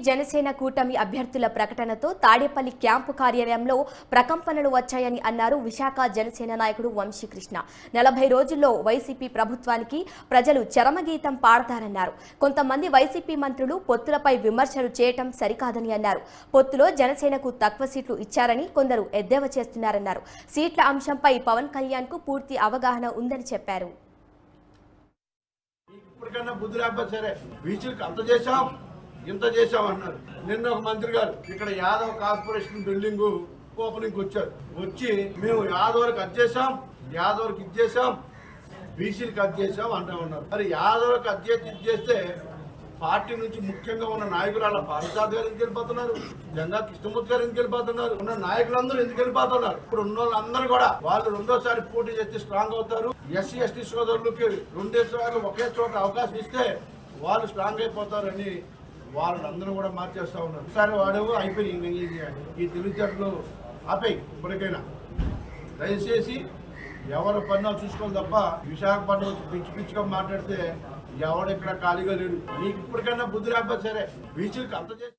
జనసేన కూటమి అభ్యర్థుల ప్రకటనతో తాడేపల్లి క్యాంపు కార్యాలయంలో ప్రకంపనలు వచ్చాయని అన్నారు విశాఖ జనసేన నాయకుడు వంశీకృష్ణ. 40 రోజుల్లో వైసీపీ ప్రభుత్వానికి ప్రజలు చరమగీతం పాడతారన్నారు. కొంతమంది వైసీపీ మంత్రులు పొత్తులపై విమర్శలు చేయటం సరికాదని అన్నారు. పొత్తులో జనసేనకు తక్కువ సీట్లు ఇచ్చారని కొందరు ఎద్దేవా చేస్తున్నారన్నారు. సీట్ల అంశంపై పవన్ కళ్యాణ్ కు పూర్తి అవగాహన ఉందని చెప్పారు. ఇప్పటికన్నా బుద్ధి లేకపోతే సరే బీసీలకు అంత చేశాం ఇంత చేశాం అన్నారు. నిన్న ఒక మంత్రి గారు ఇక్కడ యాదవ్ కార్పొరేషన్ బిల్డింగ్ ఓపెనింగ్ వచ్చారు. వచ్చి మేము యాదవ్కి అది చేశాం, యాదవ్కి ఇది చేశాం, బీసీలకు అది చేశాం అంటూ ఉన్నారు. మరి యాదవ్కి అది చేస్తే పార్టీ నుంచి ముఖ్యంగా ఉన్న నాయకులు ప్రసాద్ గారు ఎందుకు వెళ్ళిపోతున్నారు, జంగా కృష్ణమూర్తి గారు ఎందుకు వెళ్ళిపోతున్నారు, ఉన్న నాయకులందరూ ఎందుకు వెళ్ళిపోతున్నారు? ఇప్పుడు ఉన్న వాళ్ళందరూ కూడా వాళ్ళు రెండోసారి పోటీ చేస్తే స్ట్రాంగ్ అవుతారు. ఎస్సీ ఎస్టీ సోదరులకి రెండేసార్లు ఒకే చోట అవకాశం ఇస్తే వాళ్ళు స్ట్రాంగ్ అయిపోతారని వాళ్ళందరూ కూడా మార్చేస్తా ఉన్నారు. సరే వాడు అయిపోయి ఈ తెలివితేటలు ఆపేయి. ఇప్పటికైనా దయచేసి ఎవరి పన్ను చూసుకోవాలి తప్ప విశాఖపట్నం పిచ్చి పిచ్చిగా మాట్లాడితే ఎవడెక్కడ ఖాళీగా లేడు. నీకు ఇప్పటికైనా బుద్ధి లేకపోతే సరే బీసీలకు అంత చేసి